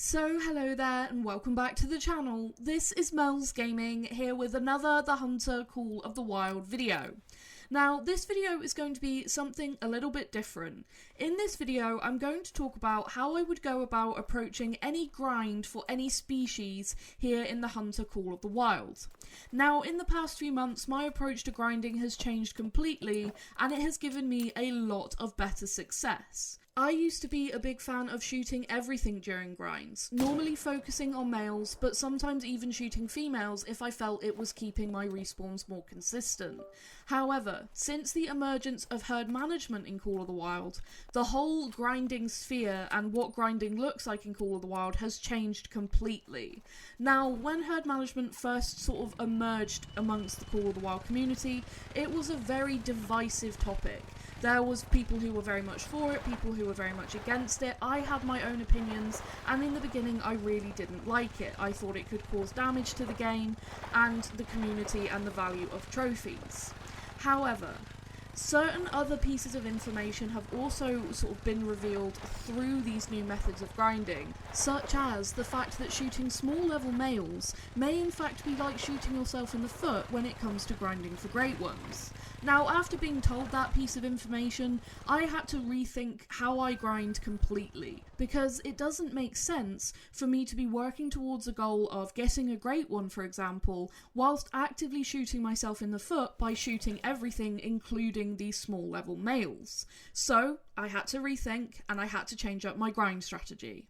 So hello there and welcome back to the channel. This is Mel's Gaming here with another The Hunter Call of the Wild video. Now this video is going to be something a little bit different. In this video I'm going to talk about how I would go about approaching any grind for any species here in The Hunter Call of the Wild. Now in the past few months my approach to grinding has changed completely and it has given me a lot of better success. I used to be a big fan of shooting everything during grinds, normally focusing on males, but sometimes even shooting females if I felt it was keeping my respawns more consistent. However, since the emergence of herd management in Call of the Wild, the whole grinding sphere and what grinding looks like in Call of the Wild has changed completely. Now, when herd management first sort of emerged amongst the Call of the Wild community, it was a very divisive topic. There was people who were very much for it, people who were very much against it. I had my own opinions, and in the beginning I really didn't like it. I thought it could cause damage to the game, and the community, and the value of trophies. However, certain other pieces of information have also sort of been revealed through these new methods of grinding, such as the fact that shooting small level males may in fact be like shooting yourself in the foot when it comes to grinding for great ones. Now, after being told that piece of information, I had to rethink how I grind completely, because it doesn't make sense for me to be working towards a goal of getting a great one, for example, whilst actively shooting myself in the foot by shooting everything, including these small level males. So, I had to rethink, and I had to change up my grind strategy.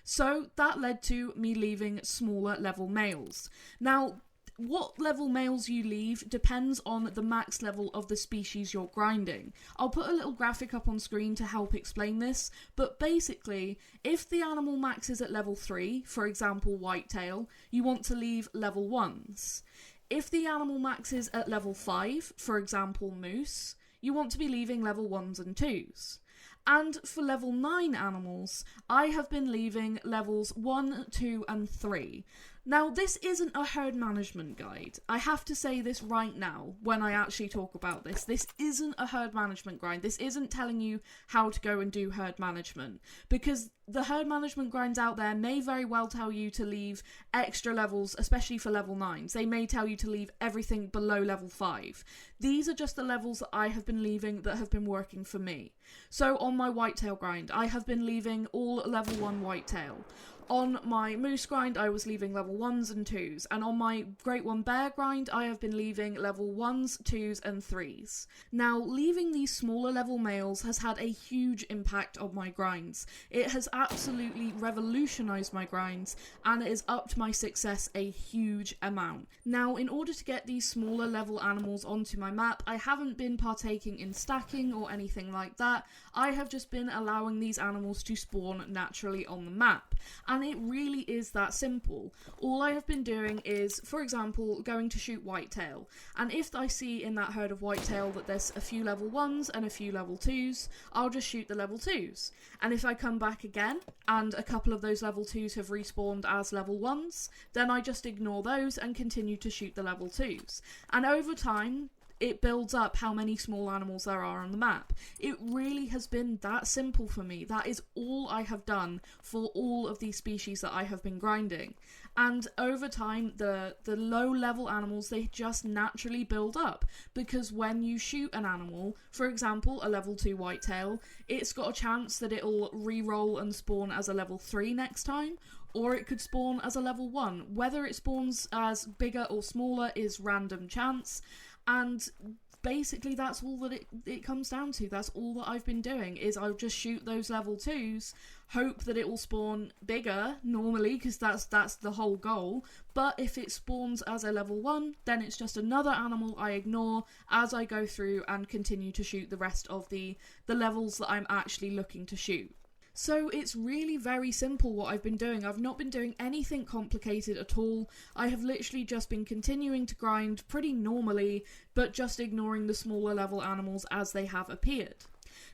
So, that led to me leaving smaller level males. Now, what level males you leave depends on the max level of the species you're grinding. I'll put a little graphic up on screen to help explain this, but basically, if the animal maxes at level 3, for example whitetail, you want to leave level 1s. If the animal maxes at level 5, for example moose, you want to be leaving level 1s and 2s. And for level 9 animals, I have been leaving levels 1, 2 and 3. Now, this isn't a herd management guide. I have to say this right now when I actually talk about this. This isn't a herd management grind. This isn't telling you how to go and do herd management, because the herd management grinds out there may very well tell you to leave extra levels, especially for level 9s. They may tell you to leave everything below level 5. These are just the levels that I have been leaving that have been working for me. So on my whitetail grind, I have been leaving all level 1 whitetail. On my moose grind, I was leaving level 1s and 2s, and on my Great One Bear grind, I have been leaving level 1s, 2s and 3s. Now, leaving these smaller level males has had a huge impact on my grinds. It has absolutely revolutionised my grinds, and it has upped my success a huge amount. Now, in order to get these smaller level animals onto my map, I haven't been partaking in stacking or anything like that. I have just been allowing these animals to spawn naturally on the map. And it really is that simple. All I have been doing is, for example, going to shoot whitetail, and if I see in that herd of whitetail that there's a few level 1s and a few level 2s, I'll just shoot the level 2s. And if I come back again, and a couple of those level 2s have respawned as level 1s, then I just ignore those and continue to shoot the level 2s. And over time, it builds up how many small animals there are on the map. It really has been that simple for me. That is all I have done for all of these species that I have been grinding. And over time, the low level animals, they just naturally build up, because when you shoot an animal, for example a level 2 whitetail, it's got a chance that it'll re-roll and spawn as a level 3 next time, or it could spawn as a level 1. Whether it spawns as bigger or smaller is random chance. And basically that's all that it comes down to. That's all that I've been doing, is I'll just shoot those level 2s, hope that it will spawn bigger normally, because that's the whole goal. But if it spawns as a level 1, then it's just another animal I ignore as I go through and continue to shoot the rest of the levels that I'm actually looking to shoot. So it's really very simple what I've been doing. I've not been doing anything complicated at all. I have literally just been continuing to grind pretty normally, but just ignoring the smaller level animals as they have appeared.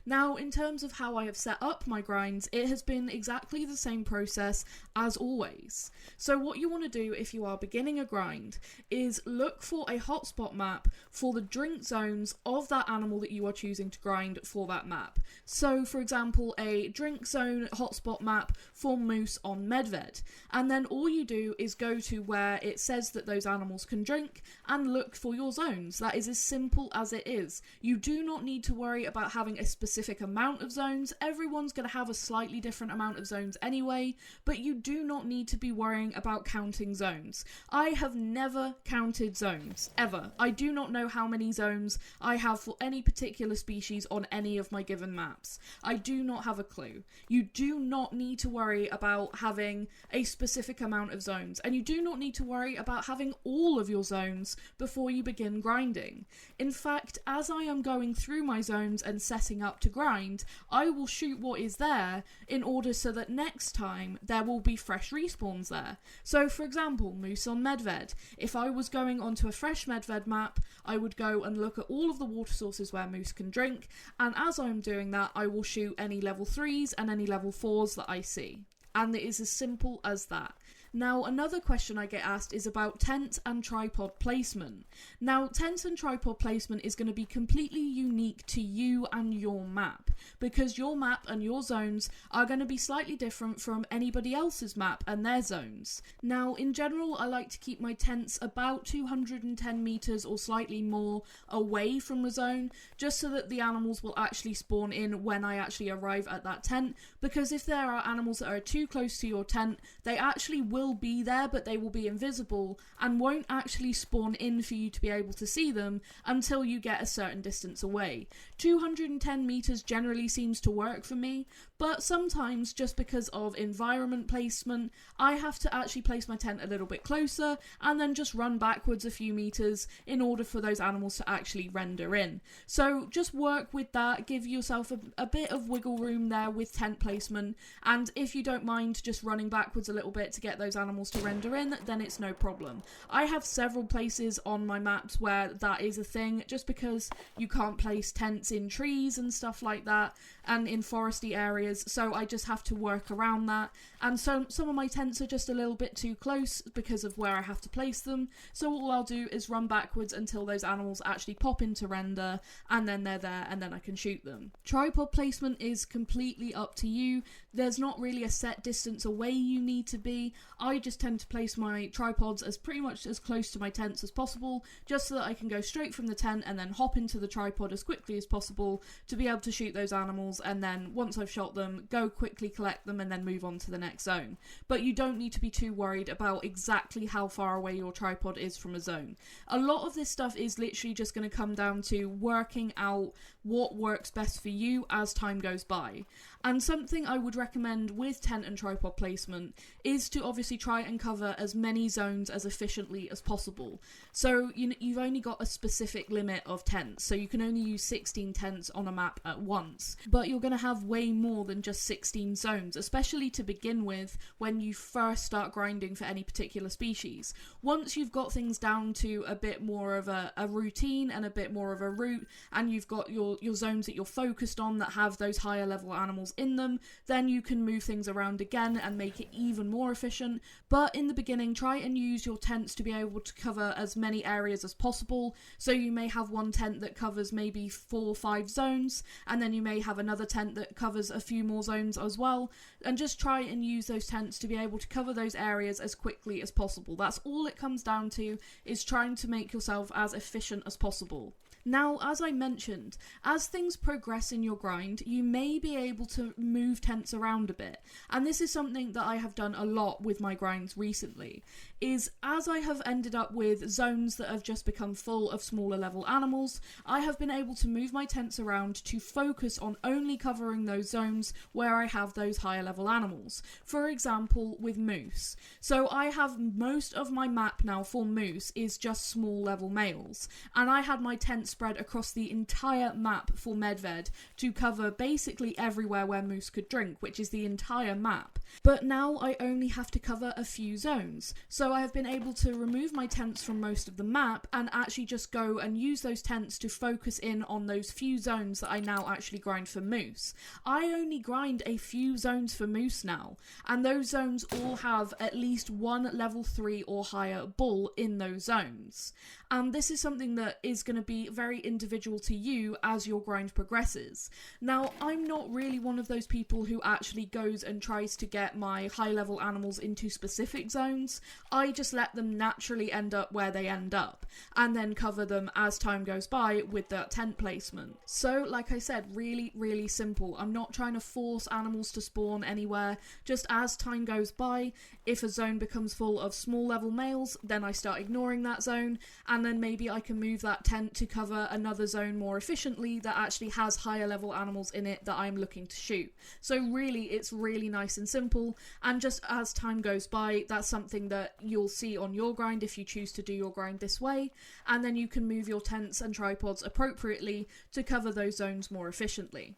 Now, in terms of how I have set up my grinds, it has been exactly the same process as always. So what you want to do if you are beginning a grind is look for a hotspot map for the drink zones of that animal that you are choosing to grind for that map. So, for example, a drink zone hotspot map for moose on Medved. And then all you do is go to where it says that those animals can drink and look for your zones. That is as simple as it is. You do not need to worry about having a specific amount of zones. Everyone's going to have a slightly different amount of zones anyway, but you do not need to be worrying about counting zones. I have never counted zones, ever. I do not know how many zones I have for any particular species on any of my given maps. I do not have a clue. You do not need to worry about having a specific amount of zones, and you do not need to worry about having all of your zones before you begin grinding. In fact, as I am going through my zones and setting up to grind, I will shoot what is there in order so that next time there will be fresh respawns there. So for example, moose on Medved. If I was going onto a fresh Medved map, I would go and look at all of the water sources where moose can drink, and as I'm doing that, I will shoot any level 3s and any level 4s that I see. And it is as simple as that. Now, another question I get asked is about tent and tripod placement. Now, tent and tripod placement is going to be completely unique to you and your map, because your map and your zones are going to be slightly different from anybody else's map and their zones. Now, in general, I like to keep my tents about 210 meters or slightly more away from the zone, just so that the animals will actually spawn in when I actually arrive at that tent, because if there are animals that are too close to your tent, they actually will be there, but they will be invisible and won't actually spawn in for you to be able to see them until you get a certain distance away. 210 meters generally seems to work for me, but sometimes just because of environment placement, I have to actually place my tent a little bit closer and then just run backwards a few meters in order for those animals to actually render in. So just work with that, give yourself a bit of wiggle room there with tent placement, and if you don't mind just running backwards a little bit to get those animals to render in, then it's no problem. I have several places on my maps where that is a thing, just because you can't place tents in trees and stuff like that, and in foresty areas, so I just have to work around that. And so some of my tents are just a little bit too close because of where I have to place them, so all I'll do is run backwards until those animals actually pop into render, and then they're there and then I can shoot them. Tripod placement is completely up to you. There's not really a set distance away you need to be. I just tend to place my tripods as pretty much as close to my tents as possible, just so that I can go straight from the tent and then hop into the tripod as quickly as possible to be able to shoot those animals, and then once I've shot them, go quickly collect them and then move on to the next zone. But you don't need to be too worried about exactly how far away your tripod is from a zone. A lot of this stuff is literally just going to come down to working out what works best for you as time goes by. And something I would recommend with tent and tripod placement is to obviously try and cover as many zones as efficiently as possible. So you've only got a specific limit of tents, so you can only use 16 tents on a map at once. But you're going to have way more than just 16 zones, especially to begin with when you first start grinding for any particular species. Once you've got things down to a bit more of a routine and a bit more of a route, and you've got your zones that you're focused on that have those higher level animals in them, then you can move things around again and make it even more efficient. But in the beginning, try and use your tents to be able to cover as many areas as possible. So you may have one tent that covers maybe 4 or 5 zones, and then you may have another tent that covers a few more zones as well, and just try and use those tents to be able to cover those areas as quickly as possible. That's all it comes down to, is trying to make yourself as efficient as possible. Now, as I mentioned, as things progress in your grind, you may be able to move tents around a bit. And this is something that I have done a lot with my grinds recently, is as I have ended up with zones that have just become full of smaller level animals, I have been able to move my tents around to focus on only covering those zones where I have those higher level animals. For example, with moose. So I have most of my map now for moose is just small level males, and I had my tents spread across the entire map for Medved to cover basically everywhere where moose could drink, which is the entire map. But now I only have to cover a few zones, so I have been able to remove my tents from most of the map and actually just go and use those tents to focus in on those few zones that I now actually grind for moose. I only grind a few zones for moose now, and those zones all have at least one level 3 or higher bull in those zones. And this is something that is going to be very individual to you as your grind progresses. Now, I'm not really one of those people who actually goes and tries to get my high level animals into specific zones. I just let them naturally end up where they end up, and then cover them as time goes by with that tent placement. So, like I said, really simple. I'm not trying to force animals to spawn anywhere. Just as time goes by, if a zone becomes full of small level males, then I start ignoring that zone, and then maybe I can move that tent to cover another zone more efficiently that actually has higher level animals in it that I'm looking to shoot. So really, it's really nice and simple, and just as time goes by, that's something that you'll see on your grind if you choose to do your grind this way, and then you can move your tents and tripods appropriately to cover those zones more efficiently.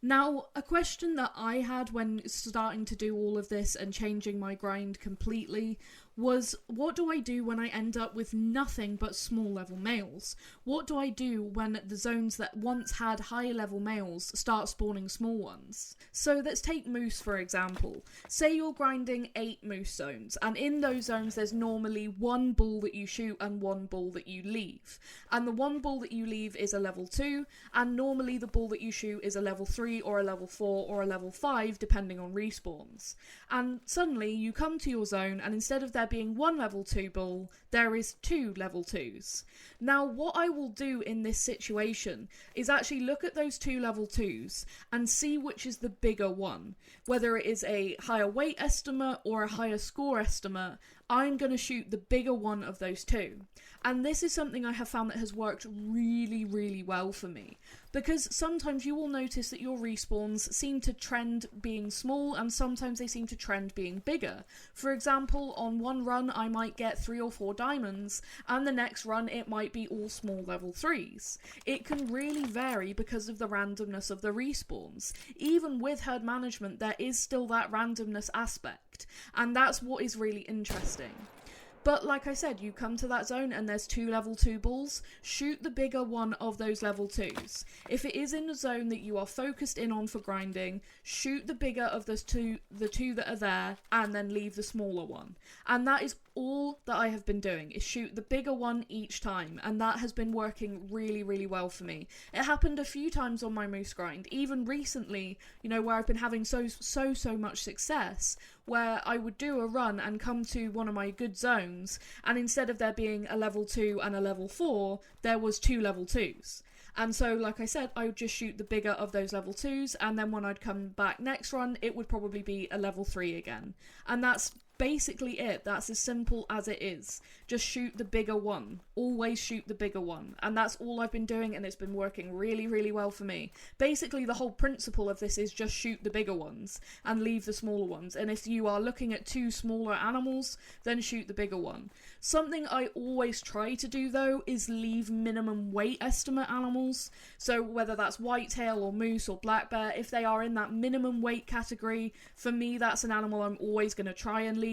Now, a question that I had when starting to do all of this and changing my grind completely was, what do I do when I end up with nothing but small level males? What do I do when the zones that once had high level males start spawning small ones? So let's take moose for example. Say you're grinding 8 moose zones, and in those zones there's normally 1 bull that you shoot and 1 bull that you leave. And the 1 bull that you leave is a level 2, and normally the bull that you shoot is a level 3 or a level 4 or a level 5 depending on respawns. And suddenly you come to your zone, and instead of there being 1 level 2 bull, there is 2 level 2s. Now, what I will do in this situation is actually look at those 2 level 2s and see which is the bigger one. Whether it is a higher weight estimate or a higher score estimate, I'm going to shoot the bigger one of those 2. And this is something I have found that has worked really well for me. Because sometimes you will notice that your respawns seem to trend being small, and sometimes they seem to trend being bigger. For example, on one run I might get 3 or 4 diamonds, and the next run it might be all small level 3s. It can really vary because of the randomness of the respawns. Even with herd management, there is still that randomness aspect, and that's what is really interesting. But like I said, you come to that zone and there's 2 level 2 bulls, shoot the bigger one of those level 2s. If it is in a zone that you are focused in on for grinding, shoot the bigger of the two that are there, and then leave the smaller one. And that is all that I have been doing, is shoot the bigger one each time, and that has been working really well for me. It happened a few times on my moose grind, even recently, where I've been having so much success, where I would do a run and come to one of my good zones, and instead of there being a level 2 and a level 4, there was 2 level 2s. And so, like I said, I would just shoot the bigger of those level 2s, and then when I'd come back next run, it would probably be a level 3 again. And that's basically it. That's as simple as it is. Just shoot the bigger one. Always shoot the bigger one. And that's all I've been doing, and it's been working really well for me. Basically, the whole principle of this is just shoot the bigger ones and leave the smaller ones. And if you are looking at 2 smaller animals, then shoot the bigger one. Something I always try to do, though, is leave minimum weight estimate animals. So whether that's whitetail or moose or black bear, if they are in that minimum weight category, for me that's an animal I'm always going to try and leave.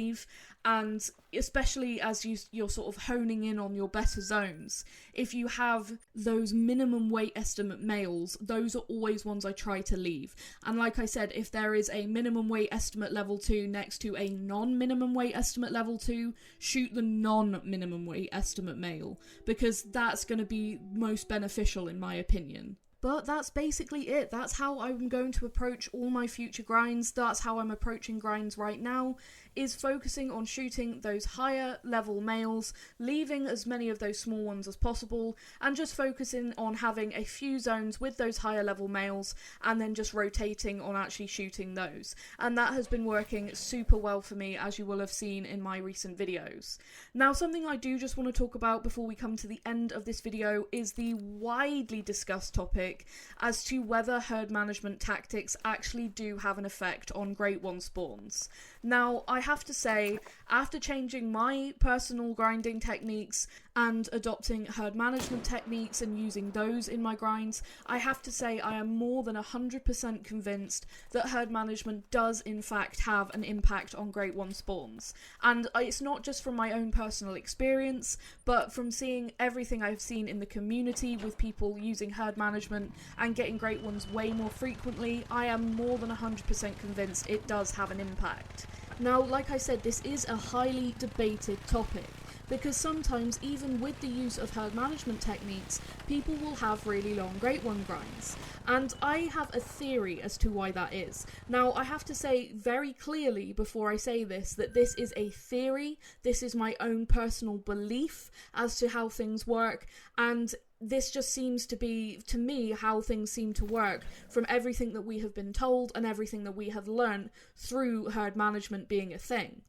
And especially as you're sort of honing in on your better zones, if you have those minimum weight estimate males, those are always ones I try to leave. And like I said, if there is a minimum weight estimate level 2 next to a non-minimum weight estimate level 2, shoot the non-minimum weight estimate male, because that's going to be most beneficial in my opinion. But that's basically it. That's how I'm going to approach all my future grinds. That's how I'm approaching grinds right now, is focusing on shooting those higher level males, leaving as many of those small ones as possible, and just focusing on having a few zones with those higher level males, and then just rotating on actually shooting those. And that has been working super well for me, as you will have seen in my recent videos. Now, something I do just want to talk about before we come to the end of this video is the widely discussed topic as to whether herd management tactics actually do have an effect on Great One spawns. Now, I have to say, after changing my personal grinding techniques and adopting herd management techniques and using those in my grinds, I have to say I am more than 100% convinced that herd management does in fact have an impact on Great One spawns. And it's not just from my own personal experience, but from seeing everything I've seen in the community with people using herd management and getting Great Ones way more frequently. I am more than 100% convinced it does have an impact. Now, like I said, this is a highly debated topic, because sometimes, even with the use of herd management techniques, people will have really long Great One grinds. And I have a theory as to why that is. Now, I have to say very clearly before I say this, that this is a theory, this is my own personal belief as to how things work, and this just seems to be, to me, how things seem to work from everything that we have been told and everything that we have learned through herd management being a thing.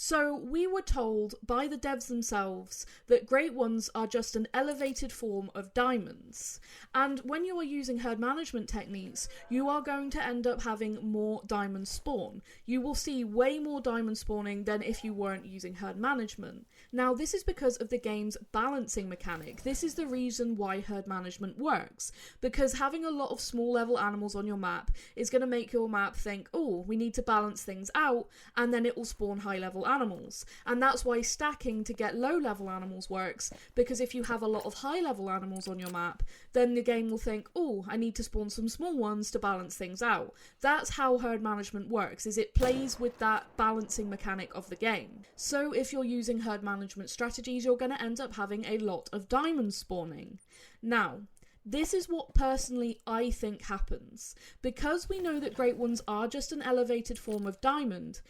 So we were told by the devs themselves that Great Ones are just an elevated form of diamonds. And when you are using herd management techniques, you are going to end up having more diamonds spawn. You will see way more diamonds spawning than if you weren't using herd management. Now, this is because of the game's balancing mechanic. This is the reason why herd management works. Because having a lot of small level animals on your map is going to make your map think, oh, we need to balance things out, and then it will spawn high level animals. And that's why stacking to get low level animals works, because if you have a lot of high level animals on your map, then the game will think, oh, I need to spawn some small ones to balance things out. That's how herd management works, is it plays with that balancing mechanic of the game. So if you're using herd management strategies, you're going to end up having a lot of diamonds spawning. Now, this is what personally I think happens. Because we know that Great Ones are just an elevated form of diamond,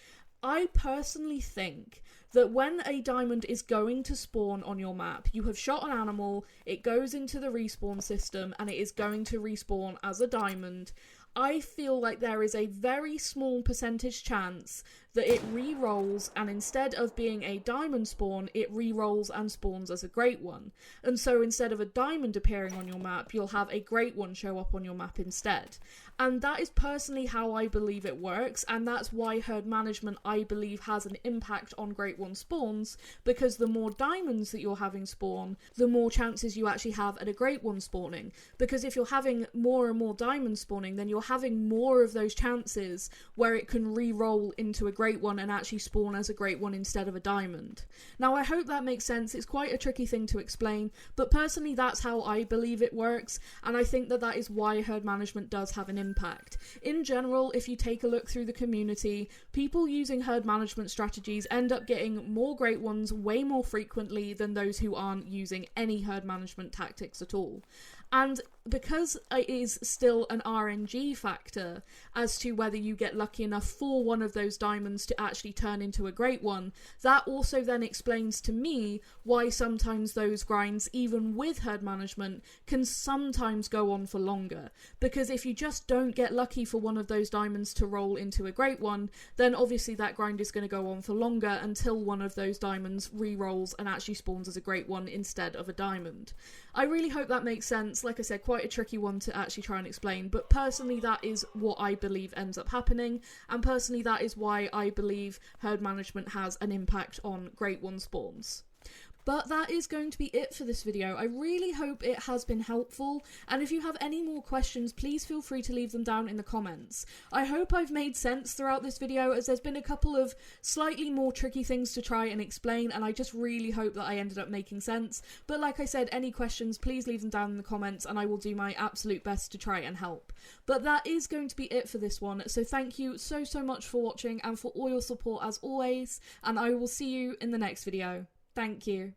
I personally think that when a diamond is going to spawn on your map, you have shot an animal, it goes into the respawn system, and it is going to respawn as a diamond. I feel like there is a very small percentage chance that it re-rolls, and instead of being a diamond spawn, it re-rolls and spawns as a Great One. And so instead of a diamond appearing on your map, you'll have a Great One show up on your map instead. And that is personally how I believe it works, and that's why herd management, I believe, has an impact on Great One spawns, because the more diamonds that you're having spawn, the more chances you actually have at a Great One spawning. Because if you're having more and more diamonds spawning, then you're having more of those chances where it can re-roll into a Great One and actually spawn as a Great One instead of a diamond. Now, I hope that makes sense. It's quite a tricky thing to explain, but personally that's how I believe it works, and I think that that is why herd management does have an impact. In general, if you take a look through the community, people using herd management strategies end up getting more Great Ones way more frequently than those who aren't using any herd management tactics at all. And because it is still an RNG factor as to whether you get lucky enough for one of those diamonds to actually turn into a Great One, that also then explains to me why sometimes those grinds, even with herd management, can sometimes go on for longer. Because if you just don't get lucky for one of those diamonds to roll into a Great One, then obviously that grind is going to go on for longer until one of those diamonds re-rolls and actually spawns as a Great One instead of a diamond. I really hope that makes sense. Like I said, quite a tricky one to actually try and explain, but personally that is what I believe ends up happening, and personally that is why I believe herd management has an impact on Great One spawns. But that is going to be it for this video. I really hope it has been helpful, and if you have any more questions, please feel free to leave them down in the comments. I hope I've made sense throughout this video, as there's been a couple of slightly more tricky things to try and explain, and I just really hope that I ended up making sense. But like I said, any questions, please leave them down in the comments, and I will do my absolute best to try and help. But that is going to be it for this one, so thank you so much for watching and for all your support as always, and I will see you in the next video. Thank you.